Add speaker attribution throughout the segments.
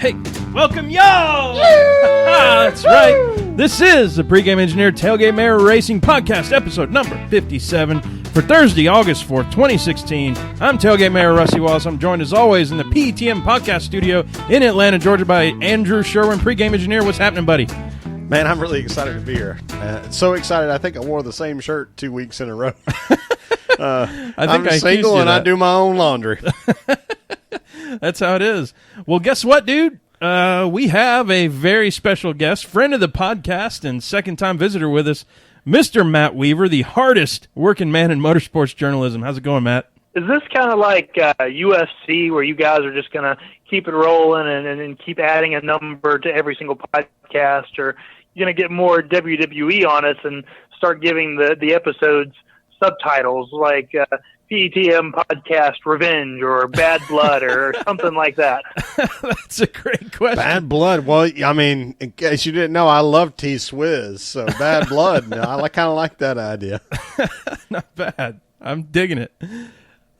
Speaker 1: Hey, welcome y'all! That's right. This is the Pregame Engineer Tailgate Mayor Racing Podcast, episode number 57 for Thursday, August 4th, 2016. I'm Tailgate Mayor Rusty Wallace. I'm joined as always in the PETM podcast studio in Atlanta, Georgia by Andrew Sherwin, Pregame Engineer. What's happening, buddy?
Speaker 2: Man, I'm really excited to be here. So excited, I think I wore the same shirt 2 weeks in a row. I'm single and I do my own laundry.
Speaker 1: That's how it is. Well, guess what, dude? We have a very special guest, friend of the podcast and second-time visitor with us, Mr. Matt Weaver, the hardest working man in motorsports journalism. How's it going, Matt?
Speaker 3: Is this kind of like UFC where you guys are just going to keep it rolling and keep adding a number to every single podcast, or you're going to get more WWE on us and start giving the episodes subtitles like PETM Podcast Revenge or Bad Blood or something like that?
Speaker 1: That's a great question.
Speaker 2: Bad Blood. Well, I mean, in case you didn't know, I love T-Swizz, so Bad Blood. No, I kind of like that idea.
Speaker 1: Not bad. I'm digging it.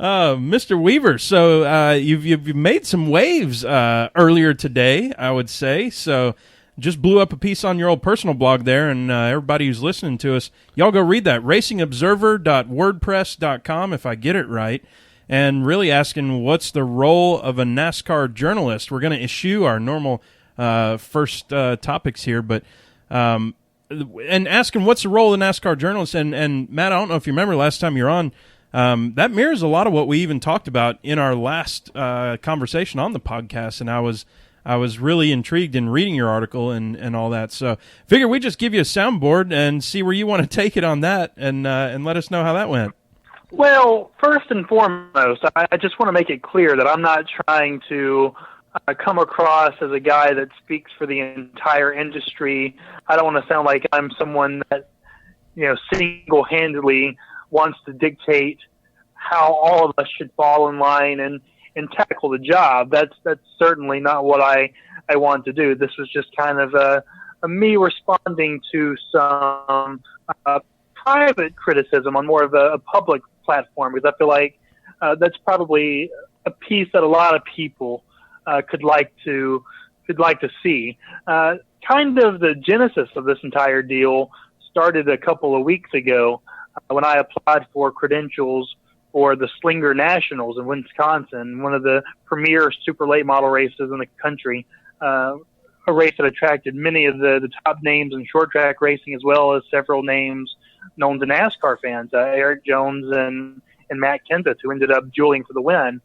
Speaker 1: Mr. Weaver, so you've made some waves earlier today, I would say. So just blew up a piece on your old personal blog there, and everybody who's listening to us, y'all go read that, racingobserver.wordpress.com, if I get it right, and really asking what's the role of a NASCAR journalist. We're going to eschew our normal first topics here, but and asking what's the role of the NASCAR journalist. And Matt, I don't know if you remember last time you were on, that mirrors a lot of what we even talked about in our last conversation on the podcast, and I was really intrigued in reading your article and all that. So figure we just give you a soundboard and see where you want to take it on that, and let us know how that went.
Speaker 3: Well, first and foremost, I just want to make it clear that I'm not trying to come across as a guy that speaks for the entire industry. I don't want to sound like I'm someone that, single-handedly wants to dictate how all of us should fall in line and tackle the job. That's certainly not what I want to do. This was just kind of a me responding to some private criticism on more of a public platform, because I feel like that's probably a piece that a lot of people could like to see. Kind of the genesis of this entire deal started a couple of weeks ago when I applied for credentials for the Slinger Nationals in Wisconsin, one of the premier super late model races in the country, a race that attracted many of the top names in short track racing, as well as several names known to NASCAR fans, Eric Jones and Matt Kenseth, who ended up dueling for the win.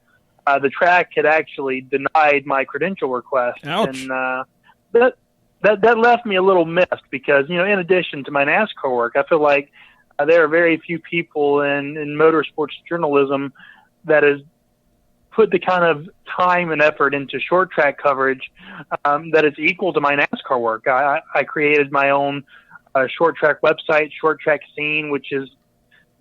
Speaker 3: The track had actually denied my credential request.
Speaker 1: Ouch.
Speaker 3: And that left me a little miffed because, in addition to my NASCAR work, I feel like there are very few people in motorsports journalism that has put the kind of time and effort into short track coverage that is equal to my NASCAR work. I created my own short track website, Short Track Scene, which is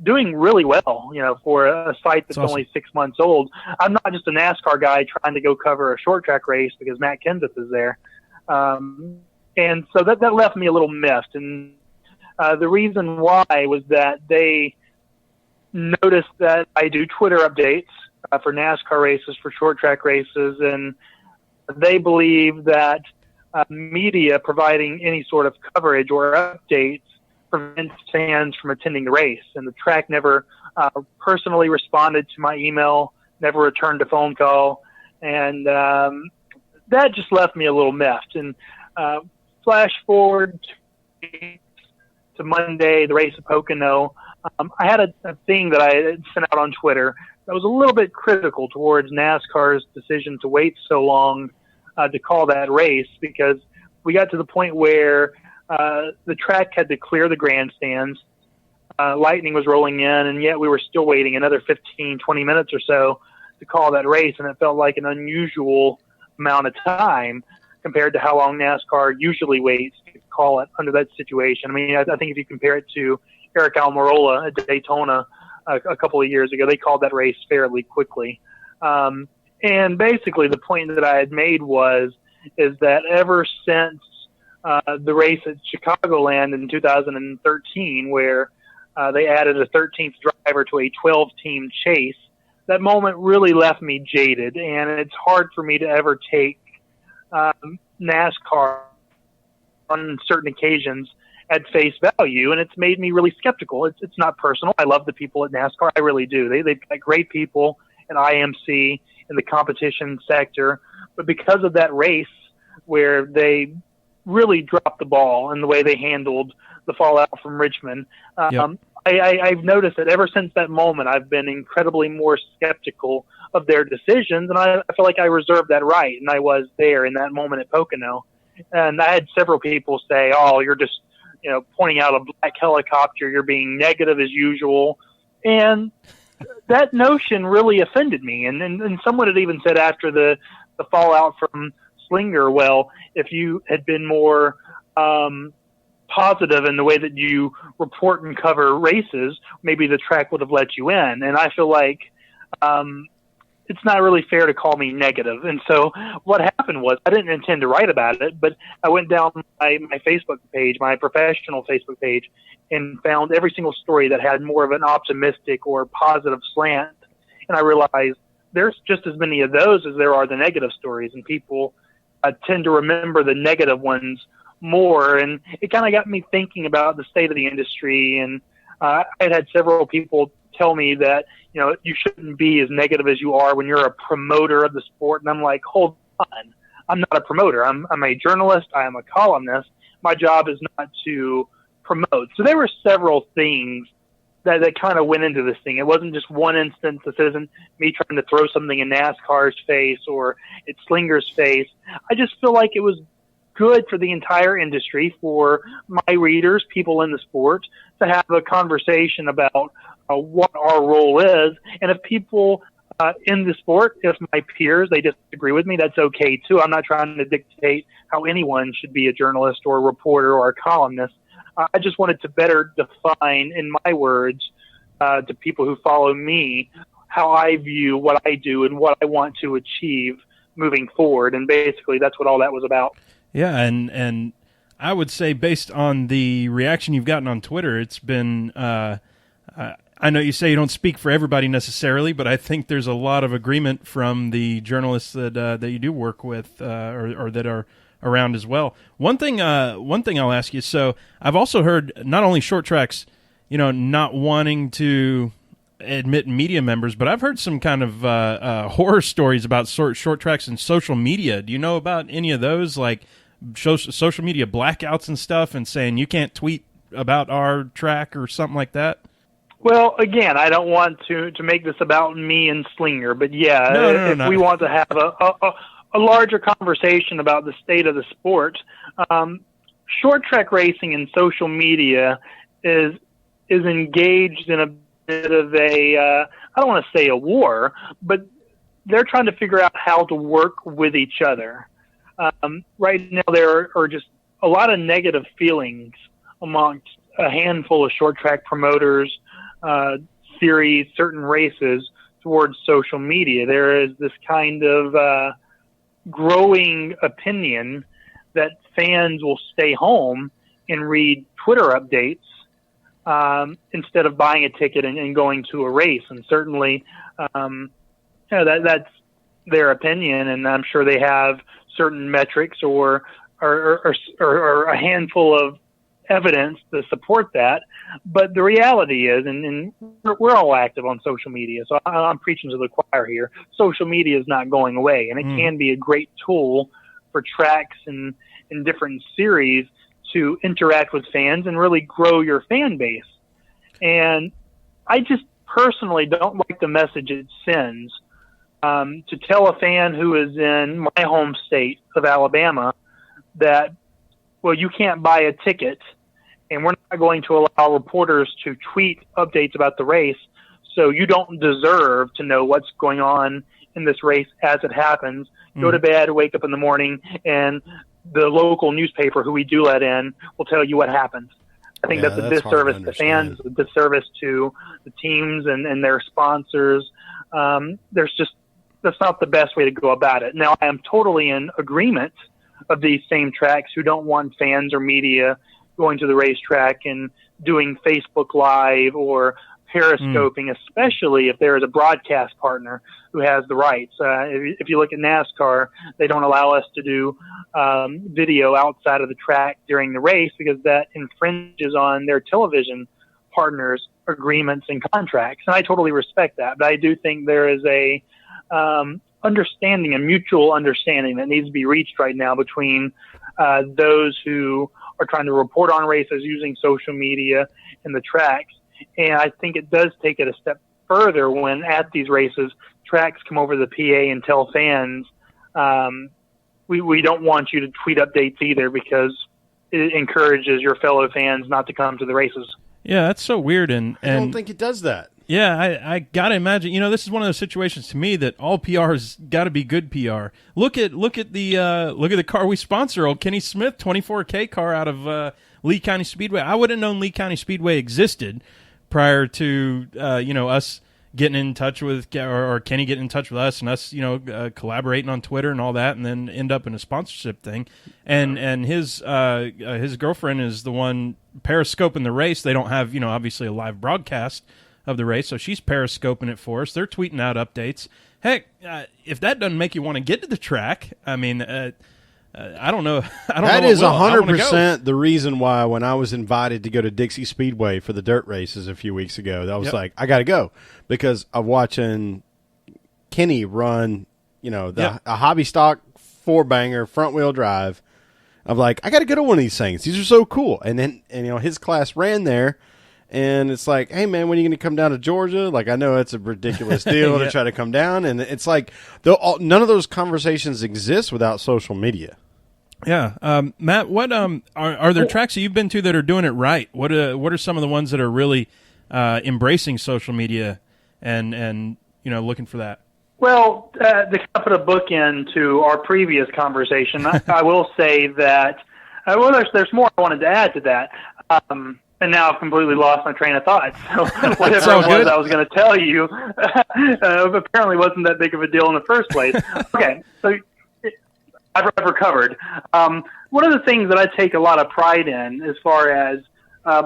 Speaker 3: doing really well, for a site that's
Speaker 1: awesome.
Speaker 3: Only 6 months old. I'm not just a NASCAR guy trying to go cover a short track race because Matt Kenseth is there. And so that left me a little miffed. And the reason why was that they noticed that I do Twitter updates for NASCAR races, for short track races, and they believe that media providing any sort of coverage or updates prevents fans from attending the race. And the track never personally responded to my email, never returned a phone call, and that just left me a little miffed. And flash forward to Monday, the race at Pocono, I had a thing that I had sent out on Twitter that was a little bit critical towards NASCAR's decision to wait so long to call that race, because we got to the point where the track had to clear the grandstands. Lightning was rolling in, and yet we were still waiting another 15, 20 minutes or so to call that race, and it felt like an unusual amount of time compared to how long NASCAR usually waits to call it under that situation. I mean, I think if you compare it to Eric Almirola at Daytona a couple of years ago, they called that race fairly quickly. And basically the point that I had made is that ever since the race at Chicagoland in 2013, where they added a 13th driver to a 12-team chase, that moment really left me jaded, and it's hard for me to ever take NASCAR on certain occasions at face value, and it's made me really skeptical. It's not personal. I love the people at NASCAR. I really do. They've got great people at IMC in the competition sector, but because of that race where they really dropped the ball in the way they handled the fallout from Richmond, I've noticed that ever since that moment, I've been incredibly more skeptical of their decisions, and I feel like I reserved that right, and I was there in that moment at Pocono. And I had several people say, "Oh, you're just, pointing out a black helicopter. You're being negative as usual." And that notion really offended me. And someone had even said after the fallout from Slinger, well, if you had been more positive in the way that you report and cover races, maybe the track would have let you in. And I feel like it's not really fair to call me negative. And so what happened was, I didn't intend to write about it, but I went down my Facebook page, my professional Facebook page, and found every single story that had more of an optimistic or positive slant. And I realized there's just as many of those as there are the negative stories, and people tend to remember the negative ones more. And it kind of got me thinking about the state of the industry. And I had several people tell me that, you shouldn't be as negative as you are when you're a promoter of the sport. And I'm like, hold on, I'm not a promoter. I'm a journalist. I am a columnist. My job is not to promote. So there were several things that kind of went into this thing. It wasn't just one instance. This isn't me trying to throw something in NASCAR's face or at Slinger's face. I just feel like it was good for the entire industry, for my readers, people in the sport, to have a conversation about what our role is. And if people in the sport, if my peers, they disagree with me, that's okay too. I'm not trying to dictate how anyone should be a journalist or a reporter or a columnist. I just wanted to better define, in my words, to people who follow me, how I view what I do and what I want to achieve moving forward. And basically, that's what all that was about.
Speaker 1: Yeah, and I would say, based on the reaction you've gotten on Twitter, it's been I know you say you don't speak for everybody necessarily, but I think there's a lot of agreement from the journalists that you do work with or that are around as well. One thing I'll ask you. So I've also heard not only short tracks, not wanting to admit media members, but I've heard some kind of horror stories about short tracks and social media. Do you know about any of those, like social media blackouts and stuff, and saying you can't tweet about our track or something like that?
Speaker 3: Well, again, I don't want to make this about me and Slinger, but yeah, if we want to have a larger conversation about the state of the sport, short track racing and social media is engaged in a bit of I don't want to say a war, but they're trying to figure out how to work with each other. Right now, there are just a lot of negative feelings amongst a handful of short track promoters, series, certain races towards social media. There is this kind of growing opinion that fans will stay home and read Twitter updates instead of buying a ticket and going to a race. And certainly, that's their opinion, and I'm sure they have certain metrics or a handful of evidence to support that. But the reality is, and we're all active on social media, so I'm preaching to the choir here, social media is not going away, and it can be a great tool for tracks and different series to interact with fans and really grow your fan base. And I just personally don't like the message it sends to tell a fan who is in my home state of Alabama that, well, you can't buy a ticket, and we're not going to allow reporters to tweet updates about the race, so you don't deserve to know what's going on in this race as it happens. Go to bed, wake up in the morning, and the local newspaper who we do let in will tell you what happens. I think that's a disservice to fans, a disservice to the teams and their sponsors. That's not the best way to go about it. Now, I am totally in agreement of these same tracks who don't want fans or media going to the racetrack and doing Facebook Live or periscoping, especially if there is a broadcast partner who has the rights. If you look at NASCAR, they don't allow us to do video outside of the track during the race because that infringes on their television partners' agreements and contracts. And I totally respect that. But I do think there is a mutual understanding that needs to be reached right now between those who are trying to report on races using social media and the tracks. And I think it does take it a step further when at these races, tracks come over the PA and tell fans, we don't want you to tweet updates either because it encourages your fellow fans not to come to the races.
Speaker 1: Yeah, that's so weird. And
Speaker 2: I don't think it does that.
Speaker 1: Yeah, I got to imagine. This is one of those situations to me that all PR has got to be good PR. Look at the car we sponsor, old Kenny Smith 24K car out of Lee County Speedway. I wouldn't have known Lee County Speedway existed prior to us getting in touch with or Kenny getting in touch with us and us collaborating on Twitter and all that, and then end up in a sponsorship thing. And his girlfriend is the one periscoping the race. They don't have obviously a live broadcast of the race, so she's periscoping it for us. They're tweeting out updates. Heck, if that doesn't make you want to get to the track, I mean, I don't know.
Speaker 2: That is 100% the reason why when I was invited to go to Dixie Speedway for the dirt races a few weeks ago, I was like, I got to go because I'm watching Kenny run, a hobby stock 4-banger front wheel drive. I'm like, I got to go to one of these things. These are so cool. And then, his class ran there. And it's like, hey, man, when are you going to come down to Georgia? Like, I know it's a ridiculous deal to try to come down. And it's like none of those conversations exist without social media.
Speaker 1: Yeah. Matt, what are there tracks that you've been to that are doing it right? What are some of the ones that are really embracing social media and looking for that?
Speaker 3: Well, to put a bookend to our previous conversation, I will say that there's more I wanted to add to that. And now I've completely lost my train of thought. So whatever it was I was going to tell you apparently wasn't that big of a deal in the first place. Okay, so I've recovered. One of the things that I take a lot of pride in as far as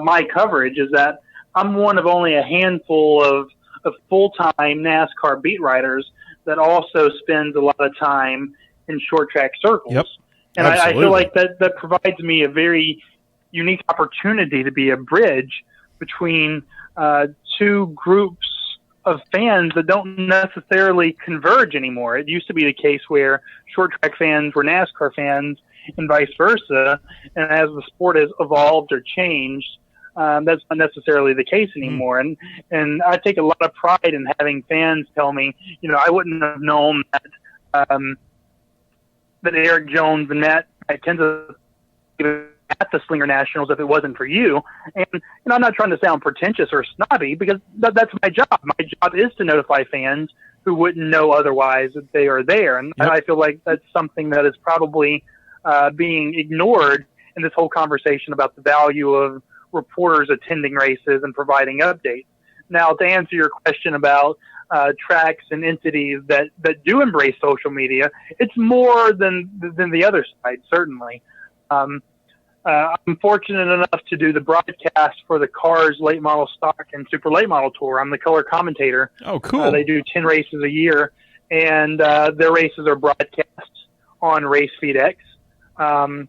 Speaker 3: my coverage is that I'm one of only a handful of full-time NASCAR beat writers that also spends a lot of time in short track circles.
Speaker 1: Yep.
Speaker 3: And I feel like that provides me a very unique opportunity to be a bridge between two groups of fans that don't necessarily converge anymore. It used to be the case where short track fans were NASCAR fans and vice versa. And as the sport has evolved or changed, that's not necessarily the case anymore. And I take a lot of pride in having fans tell me, I wouldn't have known that Eric Jones and Matt Kenseth at the Slinger Nationals if it wasn't for you. And I'm not trying to sound pretentious or snobby because that's my job. My job is to notify fans who wouldn't know otherwise that they are there. And I feel like that's something that is probably being ignored in this whole conversation about the value of reporters attending races and providing updates. Now, to answer your question about tracks and entities that do embrace social media, it's more than the other side, certainly. I'm fortunate enough to do the broadcast for the Cars Late Model Stock and Super Late Model Tour. I'm the color commentator.
Speaker 1: Oh, cool.
Speaker 3: They do 10 races a year, and their races are broadcast on Race Feed X. The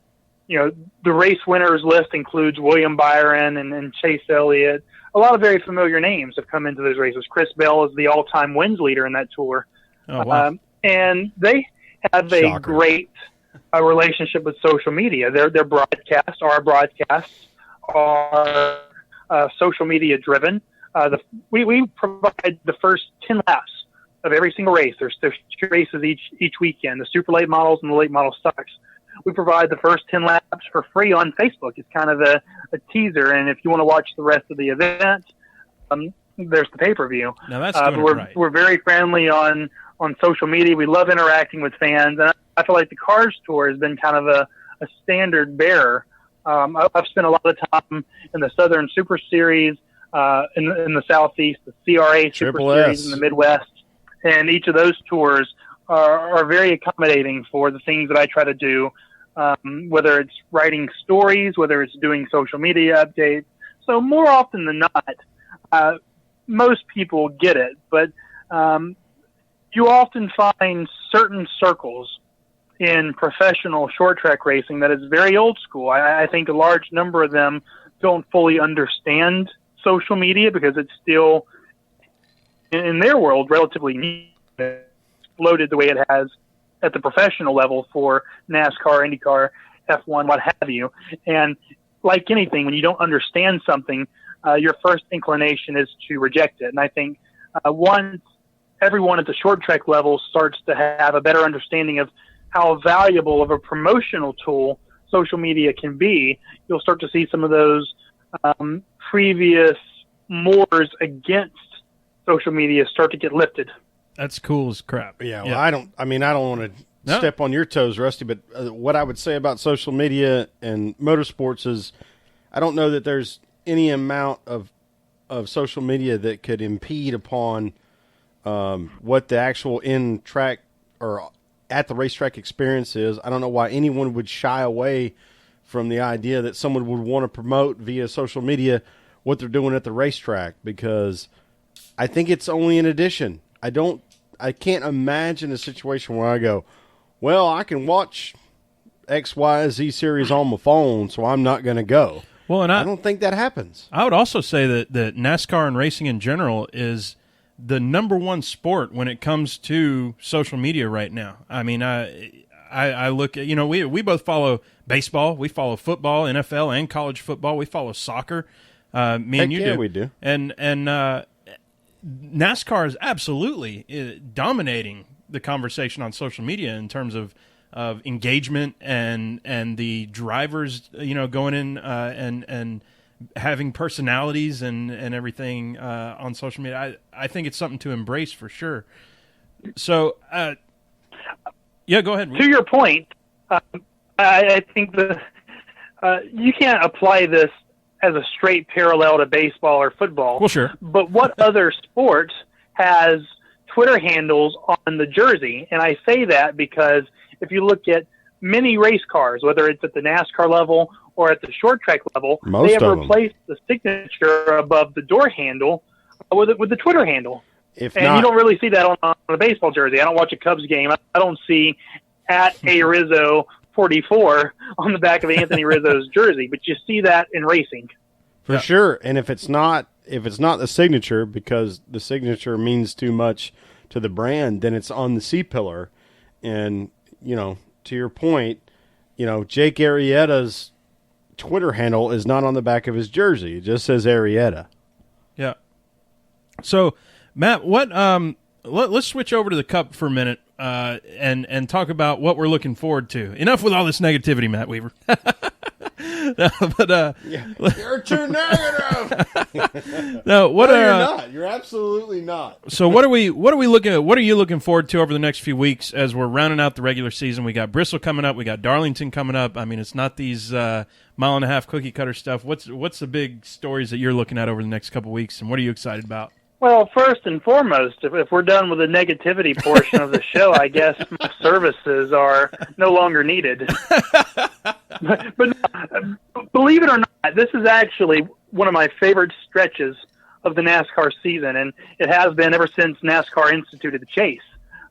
Speaker 3: race winners list includes William Byron and Chase Elliott. A lot of very familiar names have come into those races. Chris Bell is the all-time wins leader in that tour.
Speaker 1: Oh, wow.
Speaker 3: And they have a great relationship with social media. Their broadcasts, our broadcasts, are social media driven. We provide the first 10 laps of every single race. There's 2 races each weekend, the super late models and the late model stocks. We provide the first 10 laps for free on Facebook. It's kind of a teaser, and if you want to watch the rest of the event, there's the pay-per-view.
Speaker 1: Now that's doing it right.
Speaker 3: We're very friendly on social media. We love interacting with fans, and I feel like the Cars Tour has been kind of a standard bearer. I've spent a lot of time in the Southern Super Series, in the Southeast, the CRA Super Series in the Midwest, and each of those tours are very accommodating for the things that I try to do, whether it's writing stories, whether it's doing social media updates. So more often than not, most people get it, but you often find certain circles in professional short track racing that is very old school. I think a large number of them don't fully understand social media because it's still, in their world, relatively new, exploded the way it has at the professional level for NASCAR, IndyCar, F1, what have you. And like anything, when you don't understand something, your first inclination is to reject it. And I think once everyone at the short track level starts to have a better understanding of how valuable of a promotional tool social media can be, you'll start to see some of those previous mores against social media start to get lifted.
Speaker 1: That's cool as crap.
Speaker 2: Yeah, well, I don't want to step on your toes, Rusty, but what I would say about social media and motorsports is I don't know that there's any amount of social media that could impede upon what the actual in-track or at the racetrack experience is. I don't know why anyone would shy away from the idea that someone would want to promote via social media what they're doing at the racetrack, because I think it's only an addition. I can't imagine a situation where I go, well, I can watch XYZ series on my phone, so I'm not going to go.
Speaker 1: Well, and
Speaker 2: I don't think that happens.
Speaker 1: I would also say that NASCAR and racing in general is the number one sport when it comes to social media right now. I mean, I look at, we both follow baseball, we follow football, NFL and college football, we follow soccer. Me and you do.
Speaker 2: We do.
Speaker 1: And NASCAR is absolutely dominating the conversation on social media in terms of engagement and the drivers, going in and having personalities and everything on social media. I think it's something to embrace for sure. So, yeah, go ahead.
Speaker 3: To your point, I think you can't apply this as a straight parallel to baseball or football.
Speaker 1: Well, sure.
Speaker 3: But what other sport has Twitter handles on the jersey? And I say that because if you look at many race cars, whether it's at the NASCAR level or at the short track level, they have replaced the signature above the door handle with the Twitter handle. You don't really see that on a baseball jersey. I don't watch a Cubs game. I don't see at A Rizzo 44 on the back of Anthony Rizzo's jersey, but you see that in racing.
Speaker 2: For sure. And if it's not the signature, because the signature means too much to the brand, then it's on the C-pillar. And, to your point, Jake Arrieta's Twitter handle is not on the back of his jersey. It just says Arrieta.
Speaker 1: Yeah. So, Matt, let's switch over to the Cup for a minute and talk about what we're looking forward to. Enough with all this negativity, Matt Weaver.
Speaker 2: You're too negative.
Speaker 1: No,
Speaker 2: you're not. You're absolutely not.
Speaker 1: So what are we looking at? What are you looking forward to over the next few weeks as we're rounding out the regular season? We got Bristol coming up. We got Darlington coming up. I mean, it's not these mile and a half cookie cutter stuff. What's the big stories that you're looking at over the next couple of weeks, and what are you excited about?
Speaker 3: Well, first and foremost, if we're done with the negativity portion of the show, I guess my services are no longer needed. But believe it or not, this is actually one of my favorite stretches of the NASCAR season, and it has been ever since NASCAR instituted the chase.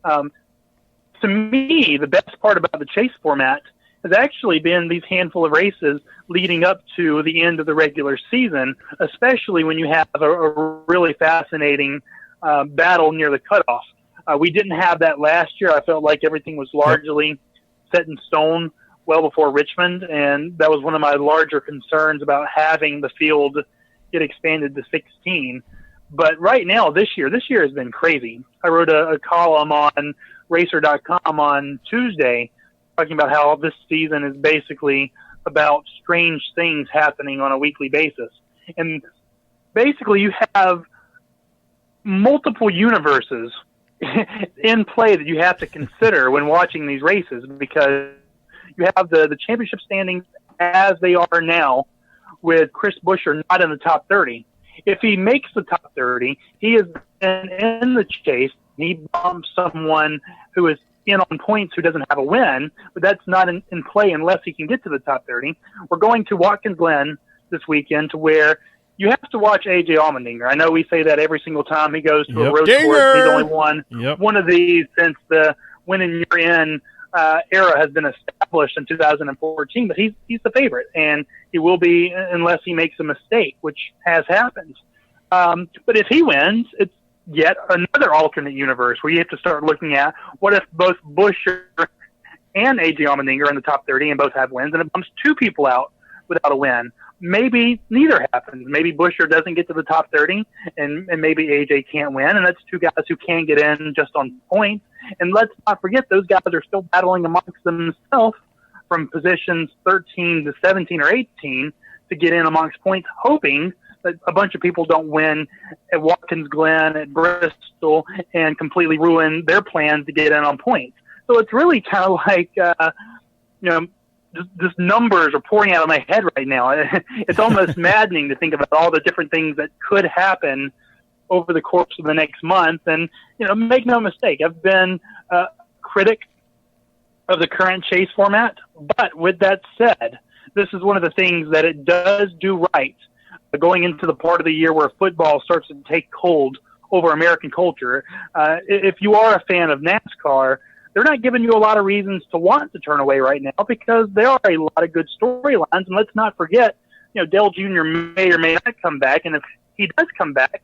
Speaker 3: To me, the best part about the chase format has actually been these handful of races leading up to the end of the regular season, especially when you have a really fascinating battle near the cutoff. We didn't have that last year. I felt like everything was largely set in stone well before Richmond, and that was one of my larger concerns about having the field get expanded to 16. But right now, this year has been crazy. I wrote a column on Racer.com on Tuesday talking about how this season is basically about strange things happening on a weekly basis. And basically you have multiple universes in play that you have to consider when watching these races, because you have the championship standings as they are now with Chris Buescher not in the top 30. If he makes the top 30, he is in the chase. He bumps someone who is in on points who doesn't have a win, but that's not in play unless he can get to the top 30. We're going to Watkins Glen this weekend, to where you have to watch AJ Allmendinger. I know we say that every single time he goes to a road
Speaker 2: Dinger!
Speaker 3: course. He's only won one of these since the win and you're in era has been established in 2014. But he's the favorite, and he will be unless he makes a mistake, which has happened. But if he wins, it's yet another alternate universe where you have to start looking at what if both Buescher and AJ Allmendinger are in the top 30 and both have wins, and it bumps two people out without a win. Maybe neither happens. Maybe Buescher doesn't get to the top 30, and maybe AJ can't win, and that's two guys who can get in just on points. And let's not forget, those guys are still battling amongst themselves from positions 13 to 17 or 18 to get in amongst points, hoping that a bunch of people don't win at Watkins Glen, at Bristol, and completely ruin their plans to get in on points. So it's really kind of like, just numbers are pouring out of my head right now. It's almost maddening to think about all the different things that could happen over the course of the next month. And, make no mistake, I've been a critic of the current chase format. But with that said, this is one of the things that it does do right going into the part of the year where football starts to take hold over American culture. If you are a fan of NASCAR, they're not giving you a lot of reasons to want to turn away right now because there are a lot of good storylines. And let's not forget, Dale Jr. may or may not come back. And if he does come back,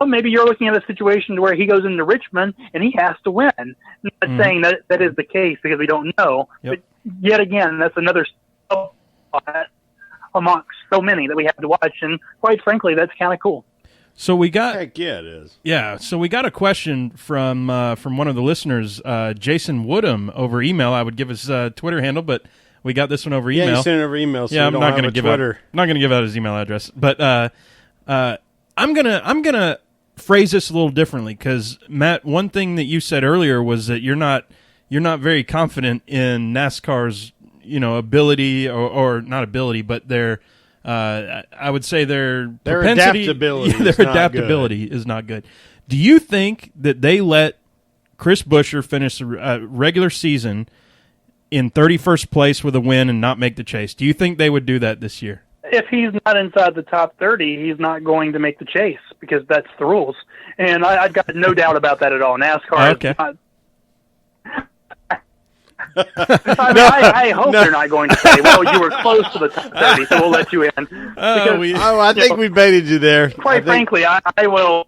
Speaker 3: maybe you're looking at a situation where he goes into Richmond and he has to win. I'm not saying that is the case because we don't know. Yep. But yet again, that's another spot amongst so many that we have to watch. And quite frankly, that's kind of cool.
Speaker 1: So we got,
Speaker 2: heck yeah, it is.
Speaker 1: Yeah, so we got a question from one of the listeners, Jason Woodham, over email. I would give his Twitter handle, but we got this one over email.
Speaker 2: Yeah, you sent it over email. So
Speaker 1: I'm not going to give Twitter. I'm not going to give out his email address, but I'm gonna phrase this a little differently because Matt, one thing that you said earlier was that you're not very confident in NASCAR's ability or not ability, but their I would say their propensity, adaptability is not good. Do you think that they let Chris Buescher finish a regular season in 31st place with a win and not make the chase? Do you think they would do that this year?
Speaker 3: If he's not inside the top 30, he's not going to make the chase because that's the rules. And I've got no doubt about that at all. NASCAR is not... I hope they're not going to say, well, you were close to the top 30, so we'll let you in. Because,
Speaker 2: I think we baited you there.
Speaker 3: Quite frankly, I will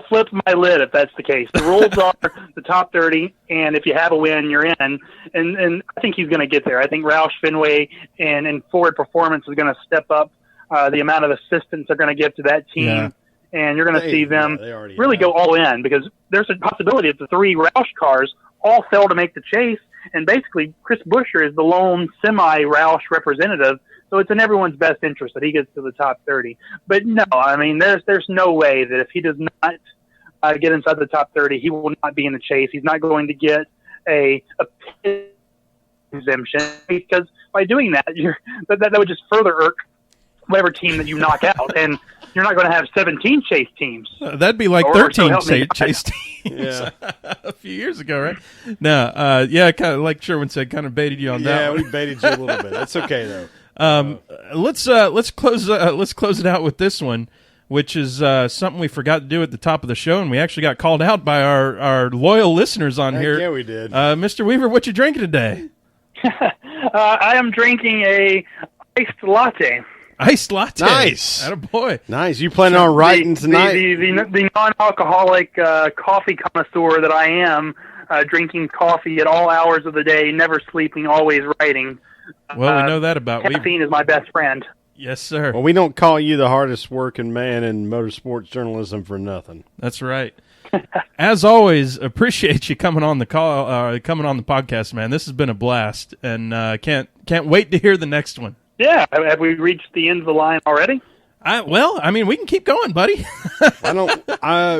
Speaker 3: flip my lid if that's the case. The rules are the top 30, and if you have a win, you're in. And I think he's going to get there. I think Roush Fenway and Ford Performance is going to step up the amount of assistance they're going to give to that team. Yeah. And you're going to see them really go all in because there's a possibility that the three Roush cars all fail to make the chase. And basically, Chris Buescher is the lone semi-Roush representative, so it's in everyone's best interest that he gets to the top 30. But no, I mean, there's no way that if he does not get inside the top 30, he will not be in the chase. He's not going to get a pit exemption because by doing that, that would just further irk whatever team that you knock out. And you're not going to have 17 chase teams.
Speaker 1: That'd be like 13 chase teams a few years ago, right? No, kind of like Sherwin said, kind of baited you on that.
Speaker 2: Yeah, we baited you a little bit. That's okay though.
Speaker 1: Let's close it out with this one, which is something we forgot to do at the top of the show, and we actually got called out by our loyal listeners on here.
Speaker 2: Yeah, we did.
Speaker 1: Mr. Weaver, what you drinking today?
Speaker 3: I am drinking a iced latte.
Speaker 1: Iced latte.
Speaker 2: Nice.
Speaker 1: Attaboy.
Speaker 2: Nice. You planning on writing tonight?
Speaker 3: The non-alcoholic coffee connoisseur that I am, drinking coffee at all hours of the day, never sleeping, always writing.
Speaker 1: Well, we know that about
Speaker 3: caffeine is my best friend.
Speaker 1: Yes, sir.
Speaker 2: Well, we don't call you the hardest working man in motorsports journalism for nothing.
Speaker 1: That's right. As always, appreciate you coming on the podcast, man. This has been a blast, and can't wait to hear the next one.
Speaker 3: Yeah, have we reached the end of the line already?
Speaker 1: We can keep going, buddy.
Speaker 3: I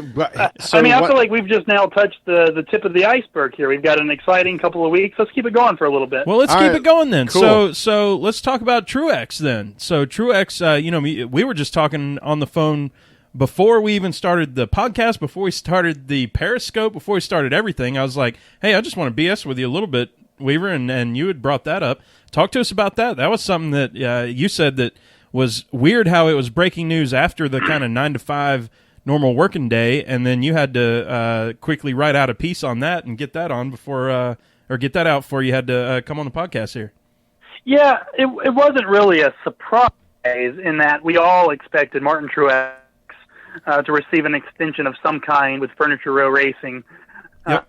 Speaker 3: feel like we've just now touched the tip of the iceberg here. We've got an exciting couple of weeks. Let's keep it going for a little bit.
Speaker 1: Well, let's keep it going then.
Speaker 2: Cool.
Speaker 1: So let's talk about Truex then. So Truex, we were just talking on the phone before we even started the podcast, before we started the Periscope, before we started everything. I was like, hey, I just want to BS with you a little bit, Weaver, and you had brought that up. Talk to us about that. That was something that you said that was weird how it was breaking news after the kind of 9 to 5 normal working day, and then you had to quickly write out a piece on that and get that on before or get that out before you had to come on the podcast here.
Speaker 3: Yeah, it wasn't really a surprise in that we all expected Martin Truex to receive an extension of some kind with Furniture Row Racing.
Speaker 1: Yep.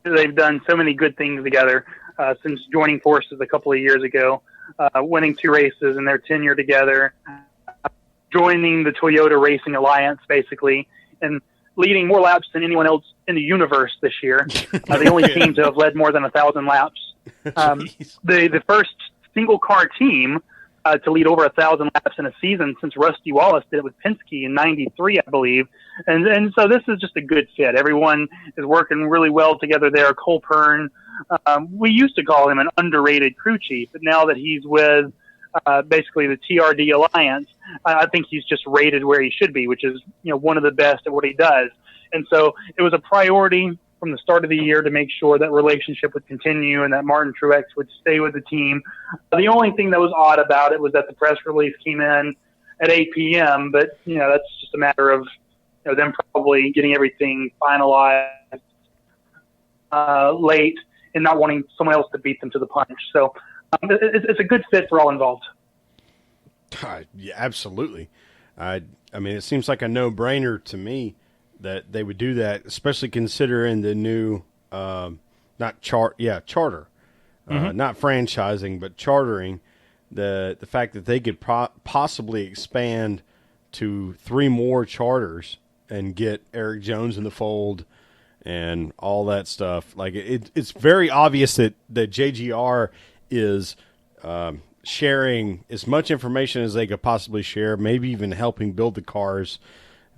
Speaker 3: They've done so many good things together since joining forces a couple of years ago, winning 2 races in their tenure together, joining the Toyota Racing Alliance, basically, and leading more laps than anyone else in the universe this year. The only team to have led more than 1,000 laps. The first single-car team to lead over 1,000 laps in a season since Rusty Wallace did it with Penske in '93, I believe. And so this is just a good fit. Everyone is working really well together there. Cole Pern, we used to call him an underrated crew chief, but now that he's with basically the TRD Alliance, I think he's just rated where he should be, which is one of the best at what he does. And so it was a priority from the start of the year to make sure that relationship would continue and that Martin Truex would stay with the team. The only thing that was odd about it was that the press release came in at 8 p.m., but that's just a matter of them probably getting everything finalized late and not wanting someone else to beat them to the punch. So it's a good fit for all involved.
Speaker 2: Yeah, absolutely. I mean, it seems like a no-brainer to me that they would do that, especially considering the new charter, not franchising, but chartering. The fact that they could possibly expand to 3 more charters and get Eric Jones in the fold and all that stuff. Like it's very obvious that JGR is sharing as much information as they could possibly share, maybe even helping build the cars.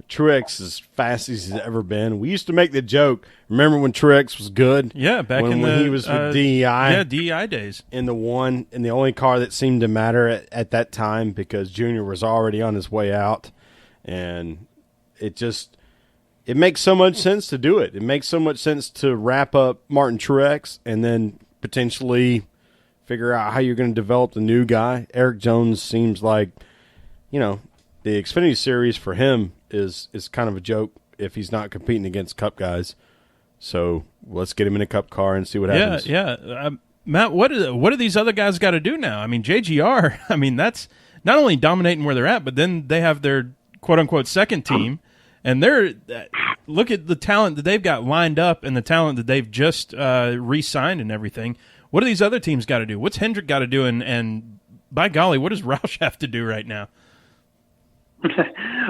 Speaker 2: Truex is fast as he's ever been. We used to make the joke. Remember when Truex was good?
Speaker 1: Yeah, back
Speaker 2: when he was with DEI.
Speaker 1: Yeah, DEI days.
Speaker 2: In the only car that seemed to matter at that time because Junior was already on his way out, and it makes so much sense to do it. It makes so much sense to wrap up Martin Truex and then potentially figure out how you're going to develop the new guy. Eric Jones seems like, the Xfinity Series for him is kind of a joke if he's not competing against Cup guys. So let's get him in a Cup car and see what happens.
Speaker 1: Yeah. Matt, what do these other guys got to do now? I mean, JGR, that's not only dominating where they're at, but then they have their quote-unquote second team, and look at the talent that they've got lined up and the talent that they've just re-signed and everything. What do these other teams got to do? What's Hendrick got to do? And by golly, what does Roush have to do right now?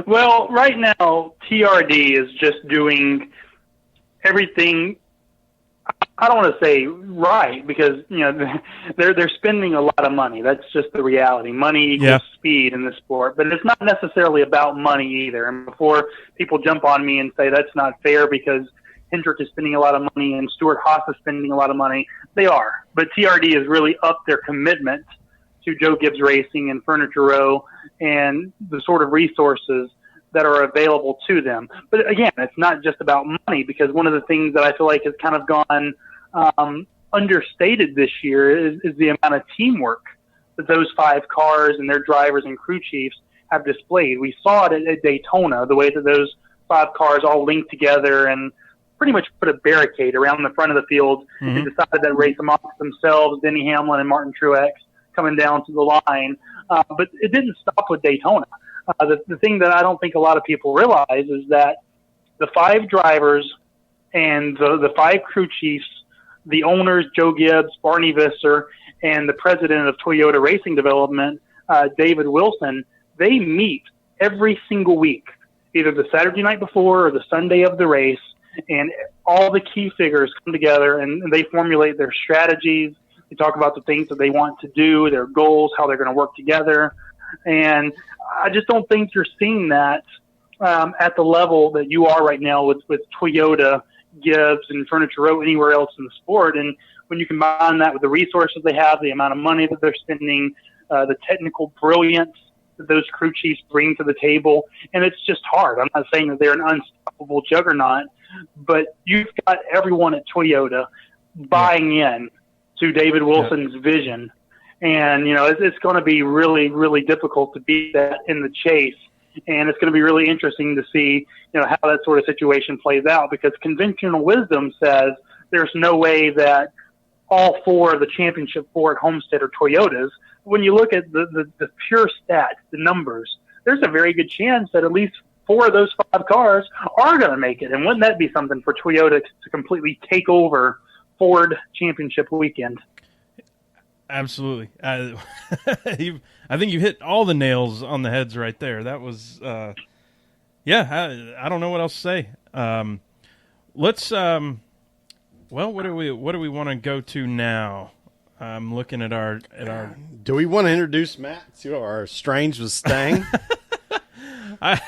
Speaker 3: Well, right now, TRD is just doing everything. I don't want to say right because they're spending a lot of money. That's just the reality. Money equals speed in the sport, but it's not necessarily about money either. And before people jump on me and say that's not fair because Hendrick is spending a lot of money and Stuart Haas is spending a lot of money, they are. But TRD has really upped their commitment to Joe Gibbs Racing and Furniture Row and the sort of resources that are available to them. But again, it's not just about money because one of the things that I feel like has kind of gone understated this year is the amount of teamwork that those 5 cars and their drivers and crew chiefs have displayed. We saw it at Daytona, the way that those 5 cars all linked together and pretty much put a barricade around the front of the field and decided that race amongst themselves, Denny Hamlin and Martin Truex coming down to the line. But it didn't stop with Daytona. The thing that I don't think a lot of people realize is that the 5 drivers and the 5 crew chiefs, the owners, Joe Gibbs, Barney Visser, and the president of Toyota Racing Development, David Wilson, they meet every single week, either the Saturday night before or the Sunday of the race, and all the key figures come together and they formulate their strategies. They talk about the things that they want to do, their goals, how they're going to work together. And I just don't think you're seeing that at the level that you are right now with Toyota, Gibbs, and Furniture Row anywhere else in the sport. And when you combine that with the resources they have, the amount of money that they're spending, the technical brilliance that those crew chiefs bring to the table, and it's just hard. I'm not saying that they're an unstoppable juggernaut, but you've got everyone at Toyota buying in to David Wilson's vision And, it's going to be really, really difficult to beat that in the chase. And it's going to be really interesting to see, how that sort of situation plays out, because conventional wisdom says there's no way that all four of the championship four at Homestead are Toyotas. When you look at the pure stats, the numbers, there's a very good chance that at least four of those five cars are going to make it. And wouldn't that be something for Toyota to completely take over Ford Championship weekend?
Speaker 1: Absolutely. I think you hit all the nails on the heads right there. That was, I don't know what else to say. Let's, what do we want to go to now? I'm looking at our.
Speaker 2: Do we want to introduce Matt? See what our strange was staying?
Speaker 1: I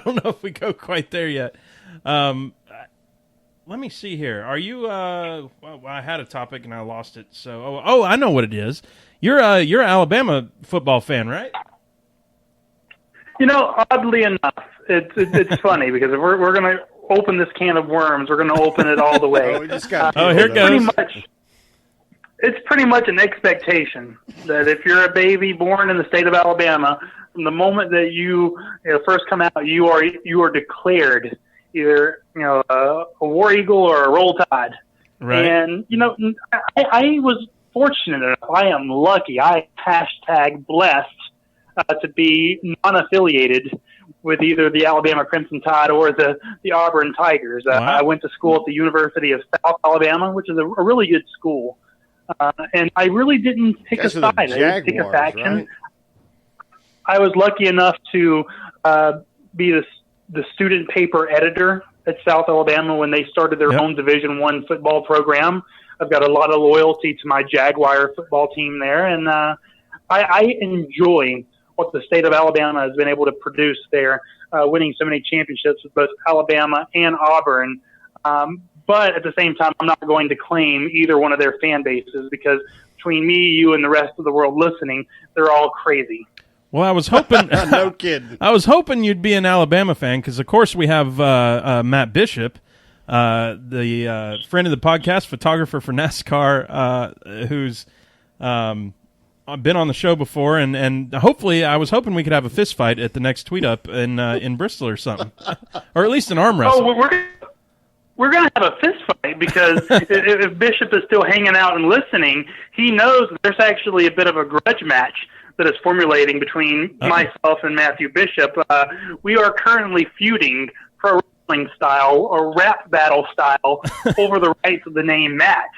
Speaker 1: don't know if we go quite there yet. Let me see here. Are you? Well, I had a topic and I lost it. So, I know what it is. You're an Alabama football fan, right?
Speaker 3: Oddly enough, it's funny because if we're going to open this can of worms, we're going to open it all the way.
Speaker 2: We just got
Speaker 1: here it goes.
Speaker 3: It's pretty much an expectation that if you're a baby born in the state of Alabama, from the moment that you first come out, you are declared either a War Eagle or a Roll Tide.
Speaker 1: Right.
Speaker 3: And I was fortunate enough. I am lucky. I #blessed to be non-affiliated with either the Alabama Crimson Tide or the Auburn Tigers.
Speaker 1: Wow.
Speaker 3: I went to school at the University of South Alabama, which is a really good school. And I really didn't pick a side. I didn't pick a faction. Right? I was lucky enough to be the student paper editor at South Alabama when they started their own Division I football program. I've got a lot of loyalty to my Jaguar football team there, and I enjoy what the state of Alabama has been able to produce there, winning so many championships with both Alabama and Auburn. But at the same time, I'm not going to claim either one of their fan bases, because between me, you, and the rest of the world listening, they're all crazy.
Speaker 1: Well, I was hoping.
Speaker 2: No kidding.
Speaker 1: I was hoping you'd be an Alabama fan because, of course, we have Matt Bishop, the friend of the podcast, photographer for NASCAR, who's been on the show before, and hopefully, I was hoping we could have a fist fight at the next tweet up in Bristol or something, or at least an arm wrestle.
Speaker 3: Oh, we're going to have a fist fight because if Bishop is still hanging out and listening, he knows there's actually a bit of a grudge match that is formulating between myself and Matthew Bishop. We are currently feuding pro wrestling style or rap battle style over the rights of the name Matt.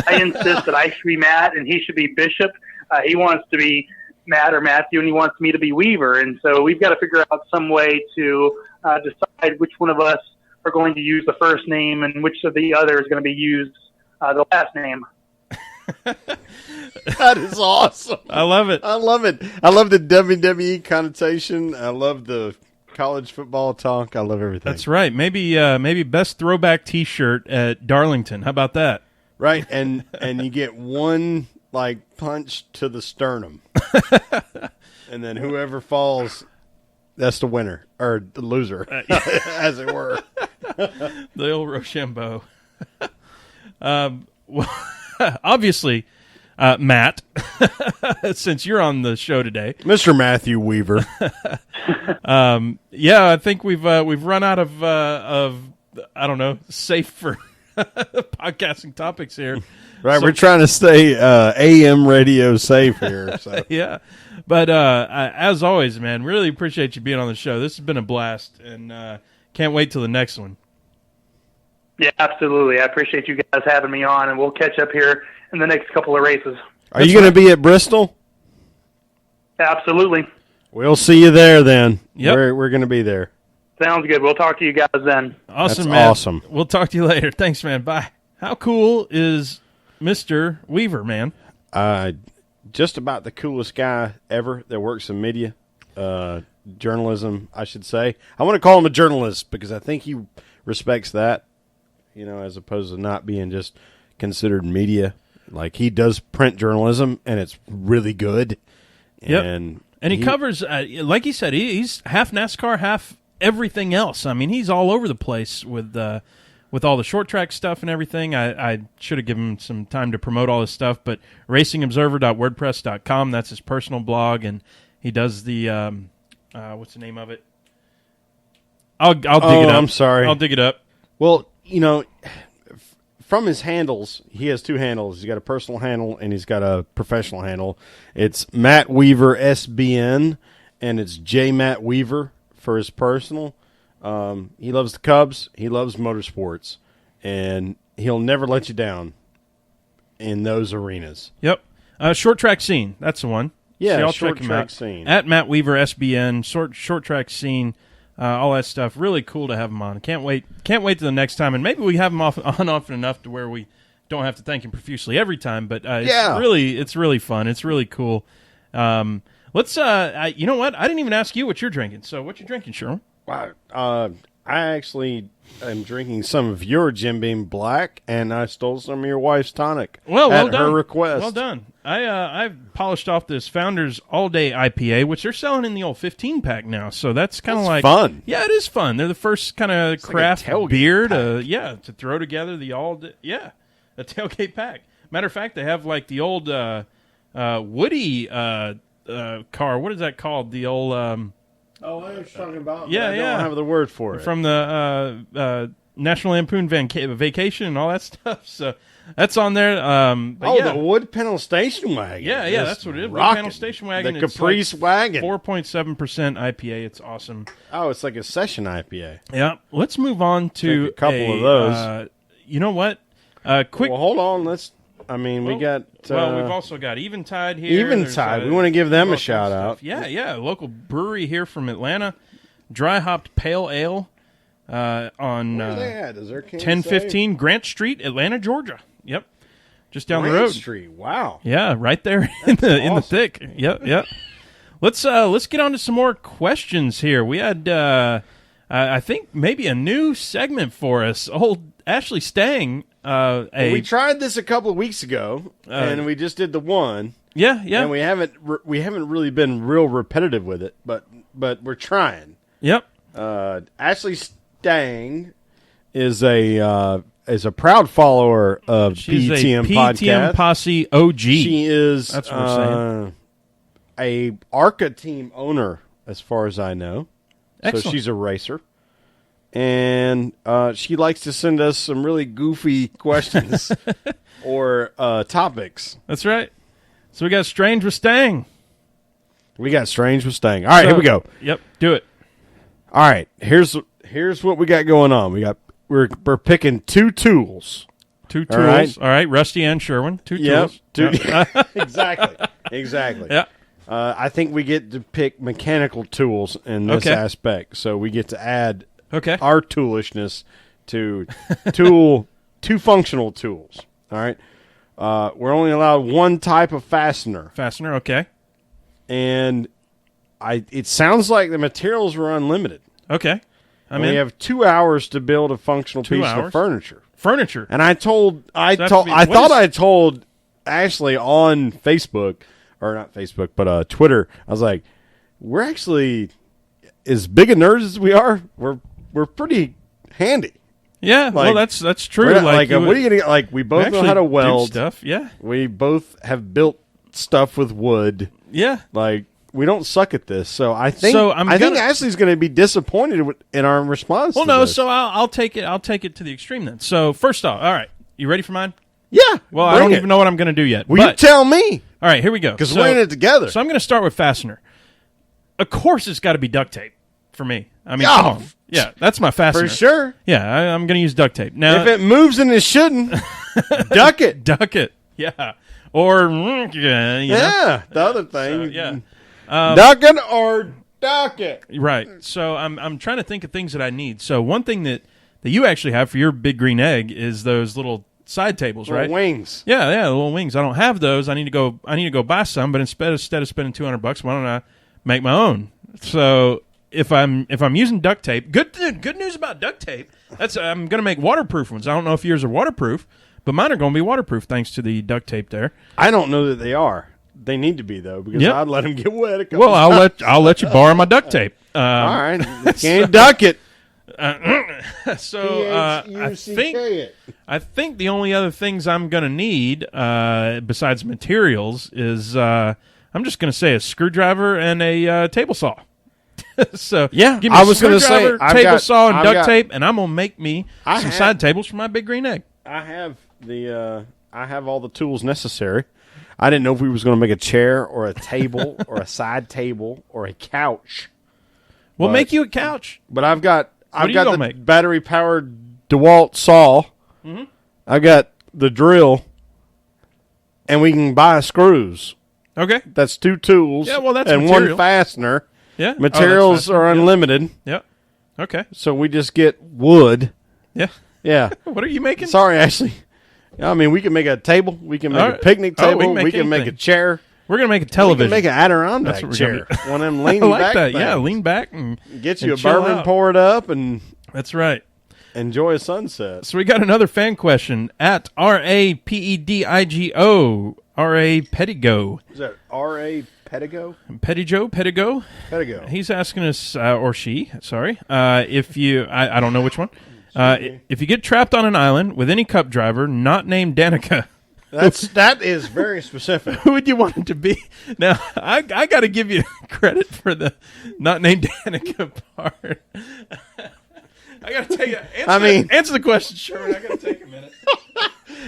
Speaker 3: I insist that I should be Matt and he should be Bishop. He wants to be Matt or Matthew, and he wants me to be Weaver. And so we've got to figure out some way to decide which one of us are going to use the first name and which of the other is going to be used the last name.
Speaker 2: That is awesome.
Speaker 1: I love it.
Speaker 2: I love it. I love the WWE connotation. I love the college football talk. I love everything.
Speaker 1: That's right. Maybe best throwback T-shirt at Darlington. How about that?
Speaker 2: Right, and you get one punch to the sternum, and then whoever falls, that's the winner or the loser, as it were.
Speaker 1: The old Rochambeau. Well, obviously, Matt, since you're on the show today,
Speaker 2: Mr. Matthew Weaver.
Speaker 1: I think we've run out of I don't know, safe for podcasting topics here.
Speaker 2: Right, we're trying to stay AM radio safe here. So.
Speaker 1: Yeah, but as always, man, really appreciate you being on the show. This has been a blast, and can't wait till the next one.
Speaker 3: Yeah, absolutely. I appreciate you guys having me on, and we'll catch up here in the next couple of races.
Speaker 2: Are you going to be at Bristol?
Speaker 3: Absolutely.
Speaker 2: We'll see you there then.
Speaker 1: Yep.
Speaker 2: We're going to be there.
Speaker 3: Sounds good. We'll talk to you guys then.
Speaker 1: Awesome,
Speaker 2: That's
Speaker 1: man.
Speaker 2: Awesome.
Speaker 1: We'll talk to you later. Thanks, man. Bye. How cool is Mr. Weaver, man?
Speaker 2: Just about the coolest guy ever that works in media, journalism, I should say. I want to call him a journalist because I think he respects that, as opposed to not being just considered media. Like, he does print journalism, and it's really good.
Speaker 1: Yep.
Speaker 2: And
Speaker 1: he covers, like he said, he's half NASCAR, half everything else. I mean, he's all over the place with with all the short track stuff and everything. I should have given him some time to promote all his stuff, but racingobserver.wordpress.com, that's his personal blog, and he does the what's the name of it? I'll dig it up.
Speaker 2: I'm sorry.
Speaker 1: I'll dig it up.
Speaker 2: Well, from his handles, he has two handles. He's got a personal handle and he's got a professional handle. It's Matt Weaver SBN, and it's J Matt Weaver for his personal. He loves the Cubs. He loves motorsports, and he'll never let you down in those arenas.
Speaker 1: Yep. Short track scene. That's the one.
Speaker 2: Yeah,
Speaker 1: so y'all
Speaker 2: short
Speaker 1: check him
Speaker 2: track
Speaker 1: out.
Speaker 2: scene.
Speaker 1: At Matt Weaver SBN, short track scene, all that stuff. Really cool to have him on. Can't wait to the next time, and maybe we have him on often enough to where we don't have to thank him profusely every time. But it's really fun. It's really cool. Let's. You know what? I didn't even ask you what you're drinking. So what you drinking, Sherman?
Speaker 2: I actually am drinking some of your Jim Beam Black, and I stole some of your wife's tonic.
Speaker 1: Well
Speaker 2: at
Speaker 1: done.
Speaker 2: her request.
Speaker 1: Well done. I've polished off this Founders All Day IPA, which they're selling in the old 15-pack now. So that's kind of like
Speaker 2: fun.
Speaker 1: Yeah, it is fun. They're the first kind of craft
Speaker 2: like
Speaker 1: beer to throw together the a tailgate pack. Matter of fact, they have like the old Woody car. What is that called? The old
Speaker 2: I know what you're talking about.
Speaker 1: Yeah,
Speaker 2: I don't have the word for it.
Speaker 1: From the National Lampoon Vacation and all that stuff. So that's on there.
Speaker 2: The wood panel station wagon.
Speaker 1: Yeah, that's what it is. Wood panel station wagon.
Speaker 2: The Caprice wagon.
Speaker 1: 4.7% IPA. It's awesome.
Speaker 2: Oh, it's like a session IPA.
Speaker 1: Yeah. Let's move on to
Speaker 2: a couple of those.
Speaker 1: You know what? Quick.
Speaker 2: Well, hold on. We got.
Speaker 1: We've also got Eventide here.
Speaker 2: Eventide. We want to give them a shout out.
Speaker 1: Yeah. Local brewery here from Atlanta. Dry hopped pale ale on 1015 Grant Street, Atlanta, Georgia. Yep. Just down the road.
Speaker 2: Street. Wow.
Speaker 1: Yeah, right there in the thick. Yep. Let's get on to some more questions here. We had I think maybe a new segment for us. Old Ashley Stang.
Speaker 2: We tried this a couple of weeks ago, and we just did the one.
Speaker 1: Yeah.
Speaker 2: And we haven't really been real repetitive with it, but we're trying.
Speaker 1: Yep.
Speaker 2: Ashley Stang is a proud follower of PETM podcast.
Speaker 1: PETM Posse OG.
Speaker 2: She is.
Speaker 1: That's what we're saying.
Speaker 2: A ARCA team owner, as far as I know.
Speaker 1: Excellent.
Speaker 2: So she's a racer. And she likes to send us some really goofy questions or topics.
Speaker 1: That's right. So we got Strange with Stang.
Speaker 2: All right, here we go.
Speaker 1: Yep, do it.
Speaker 2: All right, here's what we got going on. We're picking two tools.
Speaker 1: Two tools. All right, Rusty and Sherwin. Two tools.
Speaker 2: Exactly.
Speaker 1: Yeah.
Speaker 2: I think we get to pick mechanical tools in this aspect, so we get to add our toolishness to two functional tools. All right. We're only allowed one type of fastener.
Speaker 1: Okay.
Speaker 2: And it sounds like the materials were unlimited.
Speaker 1: Okay.
Speaker 2: We have 2 hours to build a functional piece of furniture. And I told Ashley on Facebook, or not Facebook, but Twitter. I was like, we're actually as big a nerds as we are. We're pretty handy.
Speaker 1: Yeah, well, that's true.
Speaker 2: What are you gonna get? Like, we both know how to weld
Speaker 1: stuff. Yeah,
Speaker 2: we both have built stuff with wood.
Speaker 1: Yeah,
Speaker 2: like we don't suck at this. So I think Ashley's going to be disappointed in our response.
Speaker 1: Well,
Speaker 2: to this.
Speaker 1: So I'll take it. I'll take it to the extreme then. So first off, all right, you ready for mine?
Speaker 2: Yeah.
Speaker 1: Well, I don't even know what I'm going to do yet.
Speaker 2: Well, you tell me.
Speaker 1: All right, here we go.
Speaker 2: Because we're in it together.
Speaker 1: So I'm going to start with fastener. Of course, it's got to be duct tape for me. I mean, come on. Yeah, that's my fastener.
Speaker 2: For sure.
Speaker 1: Yeah, I'm going to use duct tape. Now,
Speaker 2: if it moves and it shouldn't, duck it.
Speaker 1: Duck it. Yeah. Or,
Speaker 2: the other thing.
Speaker 1: So, yeah.
Speaker 2: Duck it or duck it.
Speaker 1: Right. So I'm trying to think of things that I need. So one thing that you actually have for your big green egg is those little side tables,
Speaker 2: little
Speaker 1: right?
Speaker 2: Wings.
Speaker 1: Yeah, little wings. I don't have those. I need to go buy some, but instead of spending $200, why don't I make my own? So if I'm using duct tape, good news about duct tape. I'm going to make waterproof ones. I don't know if yours are waterproof, but mine are going to be waterproof thanks to the duct tape there.
Speaker 2: I don't know that they are. They need to be though, because I'd let them get wet.
Speaker 1: I'll let you borrow my duct tape.
Speaker 2: All right, can't duck it.
Speaker 1: I think the only other things I'm going to need besides materials is I'm just going to say a screwdriver and a table saw. So
Speaker 2: yeah,
Speaker 1: give me
Speaker 2: I was going to say
Speaker 1: table saw and duct tape, and I'm going to make me some side tables for my big green egg.
Speaker 2: I have all the tools necessary. I didn't know if we was going to make a chair or a table or a side table or a couch.
Speaker 1: We'll make you a couch.
Speaker 2: But I've got the
Speaker 1: make?
Speaker 2: battery powered DeWalt saw. Mm-hmm. I got the drill, and we can buy screws.
Speaker 1: Okay,
Speaker 2: that's 2 tools.
Speaker 1: Yeah, well, that's
Speaker 2: and
Speaker 1: material.
Speaker 2: 1 fastener.
Speaker 1: Yeah,
Speaker 2: materials are unlimited.
Speaker 1: Yep. Okay,
Speaker 2: so we just get wood.
Speaker 1: Yeah.
Speaker 2: Yeah.
Speaker 1: What are you making?
Speaker 2: Sorry, Ashley. I mean, we can make a table. We can make a picnic table. We can make a chair.
Speaker 1: We're going to make a television.
Speaker 2: We can make an Adirondack chair. One of them lean back
Speaker 1: that.
Speaker 2: things.
Speaker 1: Yeah, lean back and
Speaker 2: get you a bourbon, pour it up, and
Speaker 1: that's right.
Speaker 2: Enjoy a sunset.
Speaker 1: So we got another fan question at RAPEDIGO, R.A. Pettigo.
Speaker 2: Is that R.A. Pettigo?
Speaker 1: Pettigo. He's asking us, or she, sorry, if you, I don't know which one. If you get trapped on an island with any cup driver not named Danica.
Speaker 2: That is very specific.
Speaker 1: Who would you want it to be? Now, I got to give you credit for the not named Danica part. I got to take it. Answer the question, Sherman. I got to take a minute.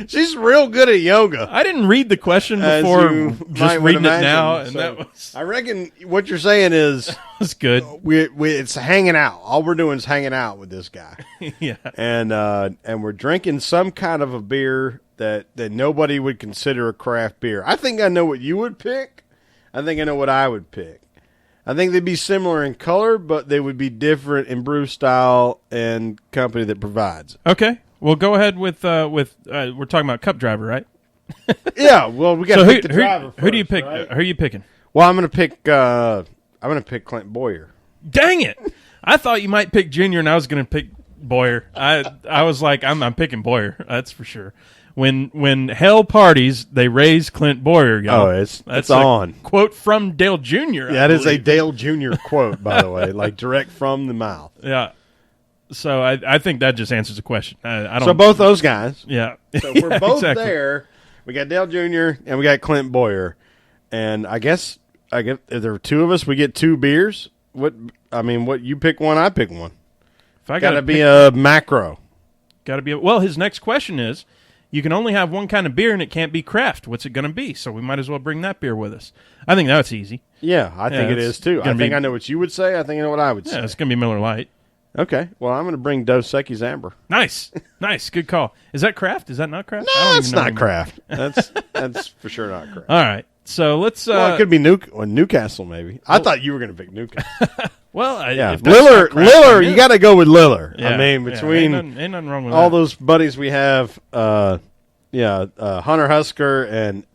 Speaker 2: She's real good at yoga.
Speaker 1: I didn't read the question before just reading it now, and that was.
Speaker 2: I reckon what you're saying is
Speaker 1: was good.
Speaker 2: It's hanging out. All we're doing is hanging out with this guy.
Speaker 1: Yeah,
Speaker 2: and we're drinking some kind of a beer that nobody would consider a craft beer. I think I know what you would pick. I think I know what I would pick. I think they'd be similar in color, but they would be different in brew style and company that provides.
Speaker 1: Okay. Well, go ahead with we're talking about cup driver, right?
Speaker 2: Yeah. Well, we got to pick the driver first,
Speaker 1: who do you pick?
Speaker 2: Right?
Speaker 1: Who are you picking?
Speaker 2: Well, I'm going to pick Clint Boyer.
Speaker 1: Dang it! I thought you might pick Junior, and I was going to pick Boyer. I was like, I'm picking Boyer. That's for sure. When hell parties, they raise Clint Boyer. Y'all.
Speaker 2: Oh, it's on.
Speaker 1: Quote from Dale Jr.
Speaker 2: Yeah, that is a Dale Jr. quote, by the way, like direct from the mouth.
Speaker 1: Yeah. So I think that just answers the question. I don't.
Speaker 2: So both those guys.
Speaker 1: Yeah.
Speaker 2: So we're both there. We got Dale Jr. and we got Clint Boyer, and I guess if there are 2 of us, we get 2 beers. What you pick one, I pick one.
Speaker 1: If I
Speaker 2: got to be a macro.
Speaker 1: Got to be. Well, his next question is. You can only have one kind of beer, and it can't be craft. What's it going to be? So we might as well bring that beer with us. I think that's easy.
Speaker 2: Yeah, I think it is, too. I think I know what you would say. I think I know what I would say.
Speaker 1: Yeah, it's going to be Miller Lite.
Speaker 2: Okay. Well, I'm going to bring Dos Equis Amber.
Speaker 1: Nice. Good call. Is that craft? Is that not craft?
Speaker 2: No, it's not craft. That's for sure not craft.
Speaker 1: All right. So let's...
Speaker 2: well, it could be Newcastle, maybe. I thought you were going to pick Newcastle.
Speaker 1: Well,
Speaker 2: yeah. Liller, you got to go with Liller. Yeah, I mean, between
Speaker 1: ain't nothing wrong with
Speaker 2: all
Speaker 1: that.
Speaker 2: Those buddies we have, Hunter Husker and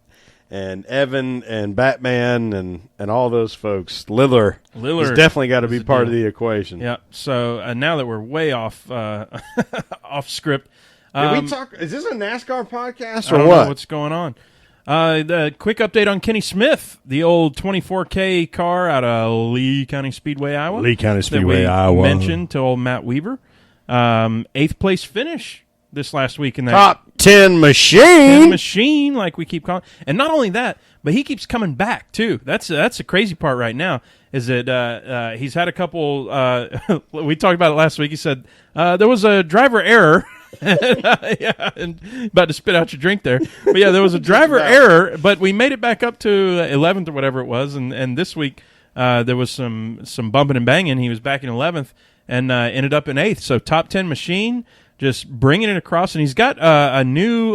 Speaker 2: Evan and Batman and all those folks, Liller has definitely got to be part of the equation.
Speaker 1: Yeah. So now that we're way off off script,
Speaker 2: did we talk? Is this a NASCAR podcast
Speaker 1: or
Speaker 2: what?
Speaker 1: I don't know what's going on. The quick update on Kenny Smith, the old 24K car out of Lee County Speedway, Iowa. Mentioned to old Matt Weaver. 8th place finish this last week in that
Speaker 2: top 10 machine,
Speaker 1: like we keep calling. And not only that, but he keeps coming back too. That's the crazy part right now. Is that he's had a couple. We talked about it last week. He said there was a driver error. And about to spit out your drink there. But yeah, there was a driver error, but we made it back up to 11th or whatever it was. And this week there was some bumping and banging. He was back in 11th and ended up in 8th. So top 10 machine, just bringing it across. And he's got a new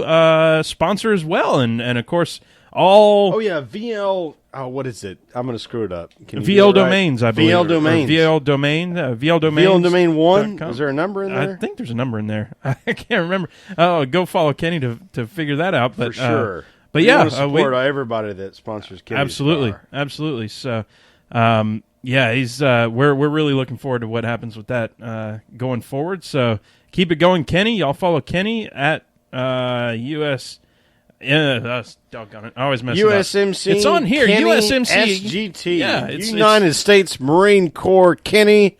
Speaker 1: sponsor as well. And of course, all...
Speaker 2: Oh, yeah, VL... Oh, what is it? I'm going to screw it up.
Speaker 1: VL Domains, I believe.
Speaker 2: VL Domains.
Speaker 1: VL Domain. VL Domains.
Speaker 2: VL Domain 1? Is there a number in there?
Speaker 1: I think there's a number in there. I can't remember. Oh, go follow Kenny to figure that out. But,
Speaker 2: for sure.
Speaker 1: But
Speaker 2: we
Speaker 1: yeah.
Speaker 2: want to support everybody that sponsors Kenny's
Speaker 1: Absolutely. So, yeah, he's we're really looking forward to what happens with that going forward. So keep it going, Kenny. Y'all follow Kenny at US... Yeah, that's doggone it. I always mess
Speaker 2: USMC.
Speaker 1: it up. It's on here.
Speaker 2: Kenny
Speaker 1: USMC.
Speaker 2: SGT.
Speaker 1: Yeah,
Speaker 2: United States Marine Corps Kenny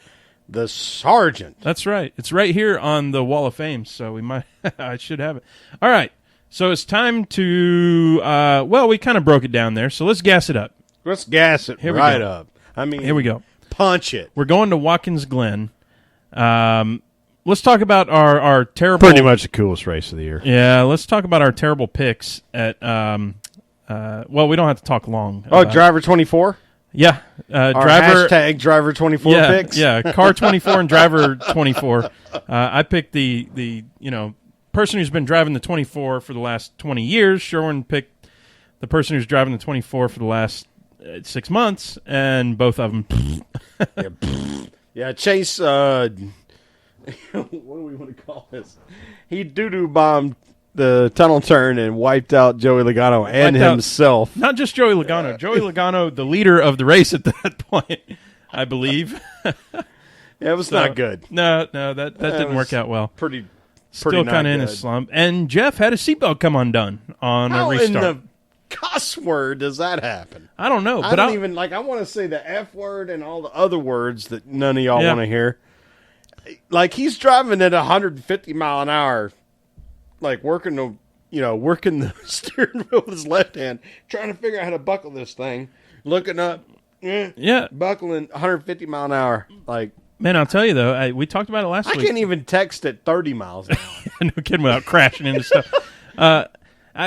Speaker 2: The Sergeant.
Speaker 1: That's right. It's right here on the Wall of Fame, so we might I should have it. All right. So it's time to we kind of broke it down there, so let's gas it up.
Speaker 2: Let's gas it right up. I mean,
Speaker 1: here we go.
Speaker 2: Punch it.
Speaker 1: We're going to Watkins Glen. Let's talk about our terrible...
Speaker 2: Pretty much the coolest race of the year.
Speaker 1: Yeah, let's talk about our terrible picks at... we don't have to talk long.
Speaker 2: Driver 24?
Speaker 1: Yeah.
Speaker 2: Driver hashtag Driver 24 picks?
Speaker 1: Yeah, Car 24 and Driver 24. I picked the person who's been driving the 24 for the last 20 years. Sherwin picked the person who's driving the 24 for the last 6 months, and both of them...
Speaker 2: Yeah, Chase... what do we want to call this? He doo-doo bombed the tunnel turn and wiped out Joey Logano and himself.
Speaker 1: Not just Joey Logano. Joey Logano, the leader of the race at that point, I believe.
Speaker 2: Yeah, it was not good.
Speaker 1: No, that didn't work out well.
Speaker 2: Pretty
Speaker 1: Still kind of in a slump. And Jeff had a seatbelt come undone on a restart.
Speaker 2: How in the cuss word does that happen?
Speaker 1: I don't know.
Speaker 2: I want to say the F word and all the other words that none of y'all want to hear. Like, he's driving at 150 mile an hour, like working the steering wheel with his left hand, trying to figure out how to buckle this thing, looking up, buckling 150 mile an hour. Like,
Speaker 1: man, I'll tell you though, we talked about it last week.
Speaker 2: I can't even text at 30 miles an hour.
Speaker 1: No kidding, without crashing into stuff.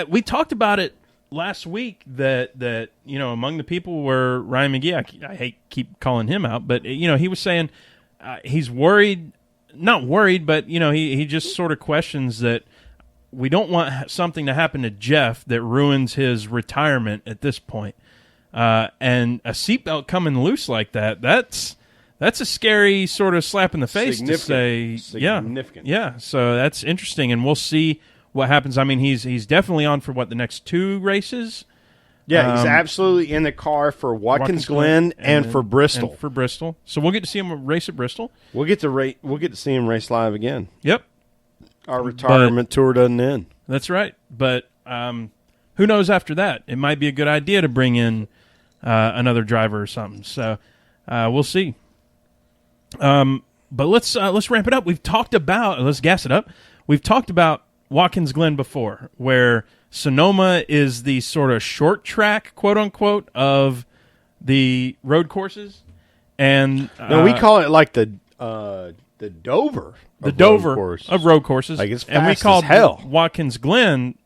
Speaker 1: We talked about it last week that among the people were Ryan McGee. I hate keep calling him out, but he was saying. He's worried, not worried, but, he just sort of questions that we don't want something to happen to Jeff that ruins his retirement at this point. And a seatbelt coming loose like that's a scary sort of slap in the face to say.
Speaker 2: Significant.
Speaker 1: Yeah, so that's interesting, and we'll see what happens. I mean, he's definitely on for, the next 2 races?
Speaker 2: Yeah, he's absolutely in the car for Watkins Glen and for Bristol.
Speaker 1: So we'll get to see him race at Bristol.
Speaker 2: We'll get to see him race live again.
Speaker 1: Yep.
Speaker 2: Our retirement tour doesn't end.
Speaker 1: That's right. But who knows after that? It might be a good idea to bring in another driver or something. So we'll see. But let's ramp it up. Let's gas it up. We've talked about Watkins Glen before, where Sonoma is the sort of short track, quote unquote, of the road courses, and
Speaker 2: we call it like the Dover,
Speaker 1: of road courses.
Speaker 2: Like, it's fast
Speaker 1: and we called
Speaker 2: as hell.
Speaker 1: Watkins Glen.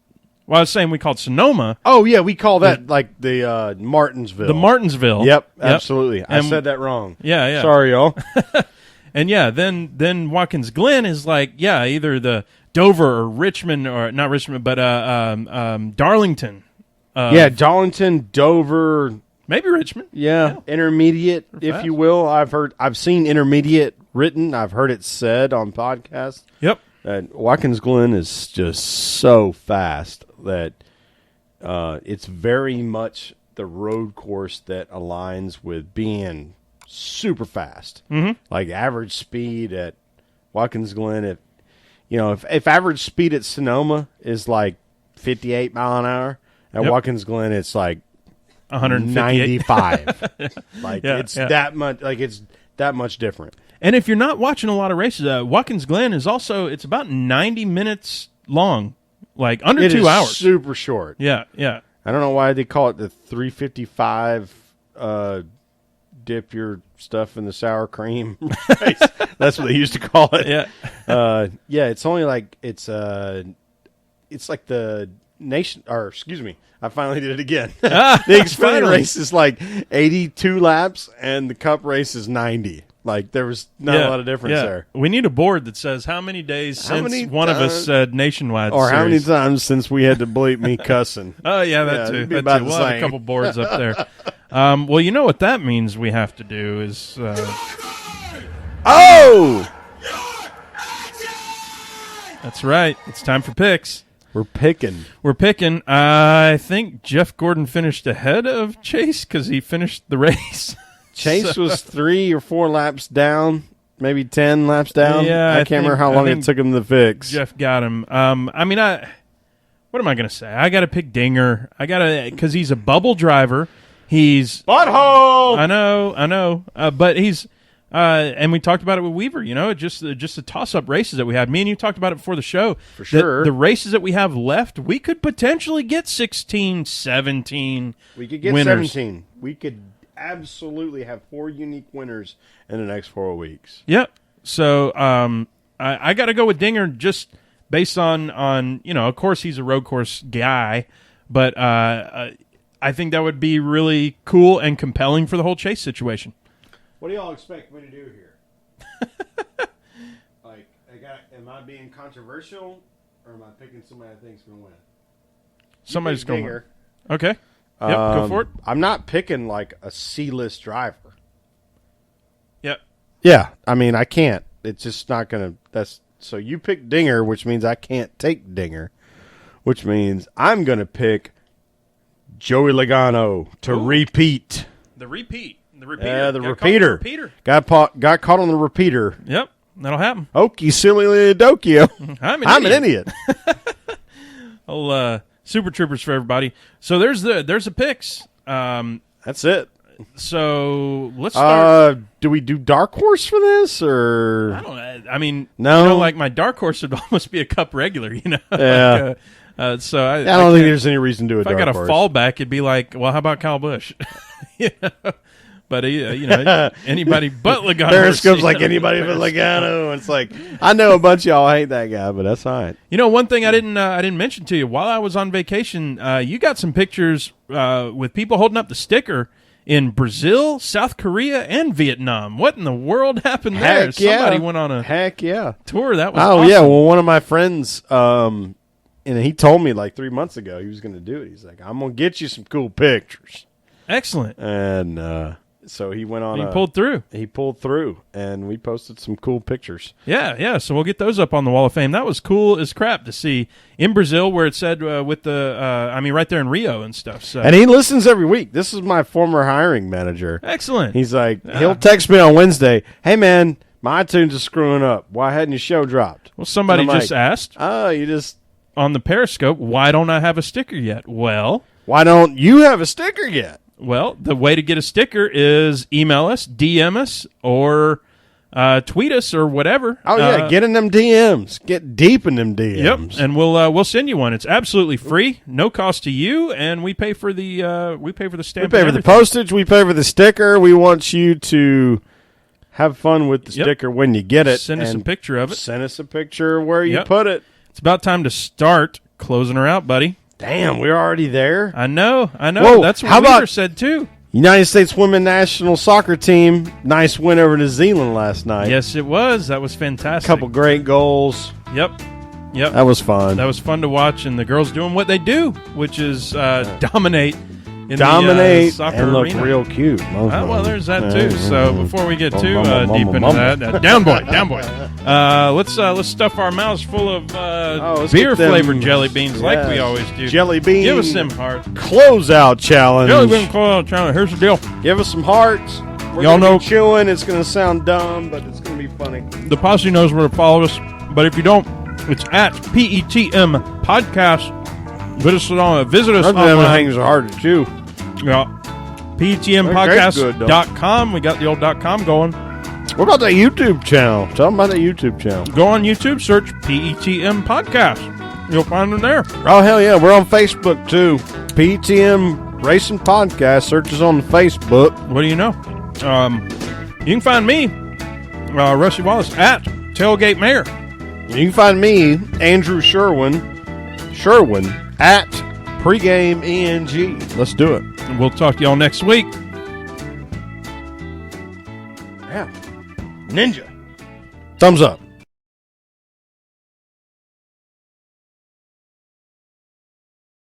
Speaker 1: Well, I was saying we called Sonoma.
Speaker 2: Oh yeah, we call that like the Martinsville.
Speaker 1: The Martinsville.
Speaker 2: Yep, absolutely.
Speaker 1: And
Speaker 2: I said that wrong.
Speaker 1: Yeah.
Speaker 2: Sorry, y'all.
Speaker 1: And then Watkins Glen is like either the Dover or Richmond, or not Richmond, but Darlington.
Speaker 2: Darlington, Dover,
Speaker 1: maybe Richmond.
Speaker 2: Yeah. Intermediate, if you will. I've seen intermediate written. I've heard it said on podcasts.
Speaker 1: Yep.
Speaker 2: That Watkins Glen is just so fast that it's very much the road course that aligns with being super fast.
Speaker 1: Mm-hmm.
Speaker 2: Like average speed at Watkins Glen, if average speed at Sonoma is like 58 mile an hour, at Watkins Glen it's like 195. It's that much. Like, it's that much different.
Speaker 1: And if you're not watching a lot of races, Watkins Glen is also, it's about 90 minutes long, like under 2 hours.
Speaker 2: Super short.
Speaker 1: Yeah.
Speaker 2: I don't know why they call it the 355. Dip your stuff in the sour cream. That's what they used to call it.
Speaker 1: Yeah.
Speaker 2: It's only like it's like the nation, or excuse me, I finally did it again. The Xfinity race is like 82 laps, and the Cup race is 90. Like, there was not a lot of difference there.
Speaker 1: We need a board that says how many days since one of us said nationwide
Speaker 2: or
Speaker 1: series.
Speaker 2: How many times since we had to bleep me cussing.
Speaker 1: Oh, yeah, that too. We'll have a couple boards up there. Well, you know what that means we have to do is... That's right. It's time for picks.
Speaker 2: We're picking.
Speaker 1: I think Jeff Gordon finished ahead of Chase because he finished the race.
Speaker 2: Chase was 3 or 4 laps down, maybe 10 laps down.
Speaker 1: Yeah,
Speaker 2: I can't remember how long it took him to fix.
Speaker 1: Jeff got him. What am I going to say? I got to pick Dinger. Because he's a bubble driver. He's
Speaker 2: butthole.
Speaker 1: I know. But he's And we talked about it with Weaver, just the toss-up races that we had. Me and you talked about it before the show.
Speaker 2: For sure.
Speaker 1: The races that we have left, we could potentially get 16, 17
Speaker 2: We could get
Speaker 1: winners.
Speaker 2: 17. We could absolutely have 4 unique winners in the next 4 weeks.
Speaker 1: Yep. So I got to go with Dinger just based on of course he's a road course guy, but I think that would be really cool and compelling for the whole chase situation.
Speaker 2: What do y'all expect me to do here? Am I being controversial, or am I picking somebody I think's going to win?
Speaker 1: Somebody's going to win.
Speaker 2: Dinger.
Speaker 1: Okay. Yep, go for it.
Speaker 2: I'm not picking like a C-list driver.
Speaker 1: Yep.
Speaker 2: Yeah, I mean, I can't. It's just not going to. So you pick Dinger, which means I can't take Dinger, which means I'm going to pick Joey Logano to repeat.
Speaker 1: The repeat. The
Speaker 2: repeater.
Speaker 1: Got
Speaker 2: Repeater. Got caught on the repeater.
Speaker 1: Yep, that'll happen.
Speaker 2: Okie silly Dokio.
Speaker 1: I'm
Speaker 2: an idiot.
Speaker 1: Super Troopers for everybody. So there's the picks.
Speaker 2: That's it.
Speaker 1: So let's start.
Speaker 2: Do we do Dark Horse for this, or
Speaker 1: I don't know. I mean,
Speaker 2: no.
Speaker 1: Like my Dark Horse would almost be a Cup regular.
Speaker 2: Yeah.
Speaker 1: So I
Speaker 2: don't think there's any reason to do a Dark Horse.
Speaker 1: If I got a fallback, it'd be like, well, how about Kyle Busch? But anybody but Logano.
Speaker 2: Periscope's like anybody but Logano. It's like, I know a bunch of y'all hate that guy, but that's fine.
Speaker 1: One thing I didn't mention to you while I was on vacation, you got some pictures with people holding up the sticker in Brazil, South Korea, and Vietnam. What in the world happened there? Somebody went on a tour. That was awesome.
Speaker 2: Yeah. Well, one of my friends, and he told me like 3 months ago he was going to do it. He's like, I'm going to get you some cool pictures.
Speaker 1: Excellent.
Speaker 2: And so he went on.
Speaker 1: He pulled through.
Speaker 2: He pulled through, and we posted some cool pictures.
Speaker 1: Yeah. So we'll get those up on the Wall of Fame. That was cool as crap to see in Brazil, where it said with the, right there in Rio and stuff. So.
Speaker 2: And he listens every week. This is my former hiring manager.
Speaker 1: Excellent.
Speaker 2: He's like, he'll text me on Wednesday. Hey man, my iTunes is screwing up. Why hadn't your show dropped?
Speaker 1: Well, somebody just asked.
Speaker 2: You just
Speaker 1: on the Periscope. Why don't I have a sticker yet? Well,
Speaker 2: why don't you have a sticker yet?
Speaker 1: Well, the way to get a sticker is email us, DM us, or tweet us, or whatever.
Speaker 2: Oh yeah, get in them DMs. Get deep in them DMs.
Speaker 1: Yep, and we'll send you one. It's absolutely free, no cost to you, and we pay for the stamp.
Speaker 2: We pay for the postage. We pay for the sticker. We want you to have fun with the sticker when you get it.
Speaker 1: Send us a picture of it.
Speaker 2: Send us a picture of where you put it.
Speaker 1: It's about time to start closing her out, buddy.
Speaker 2: Damn, we're already there.
Speaker 1: I know.
Speaker 2: Whoa,
Speaker 1: that's what Weaver said too.
Speaker 2: United States Women National Soccer Team, nice win over New Zealand last night.
Speaker 1: Yes, it was. That was fantastic.
Speaker 2: Couple great goals.
Speaker 1: Yep.
Speaker 2: That was fun.
Speaker 1: That was fun to watch, and the girls doing what they do, which is dominate in
Speaker 2: the
Speaker 1: soccer
Speaker 2: and look
Speaker 1: arena.
Speaker 2: Real cute.
Speaker 1: Well, there's that too. So before we get too deep into that, down boy. Let's stuff our mouths full of beer flavored jelly beans like we always do.
Speaker 2: Jelly beans.
Speaker 1: Give us them hearts.
Speaker 2: Closeout challenge.
Speaker 1: Jelly bean closeout challenge. Here's the deal.
Speaker 2: Give us some hearts.
Speaker 1: Y'all know
Speaker 2: chewing. It's going to sound dumb, but it's going to be funny.
Speaker 1: The posse knows where to follow us, but if you don't, it's at PETM Podcast. Visit us online.
Speaker 2: Things are hard to chew.
Speaker 1: Yeah. PETMpodcast.com. We got the old .com going.
Speaker 2: What about that YouTube channel? Tell them about that YouTube channel.
Speaker 1: Go on YouTube, search PETM Podcast. You'll find them there.
Speaker 2: Oh, hell yeah. We're on Facebook, too. PETM Racing Podcast. Search us on the Facebook.
Speaker 1: What do you know? You can find me, Rusty Wallace, at Tailgate Mayor.
Speaker 2: You can find me, Andrew Sherwin, at Pregame ENG. Let's do it.
Speaker 1: We'll talk to y'all next week.
Speaker 2: Yeah. Ninja. Thumbs up.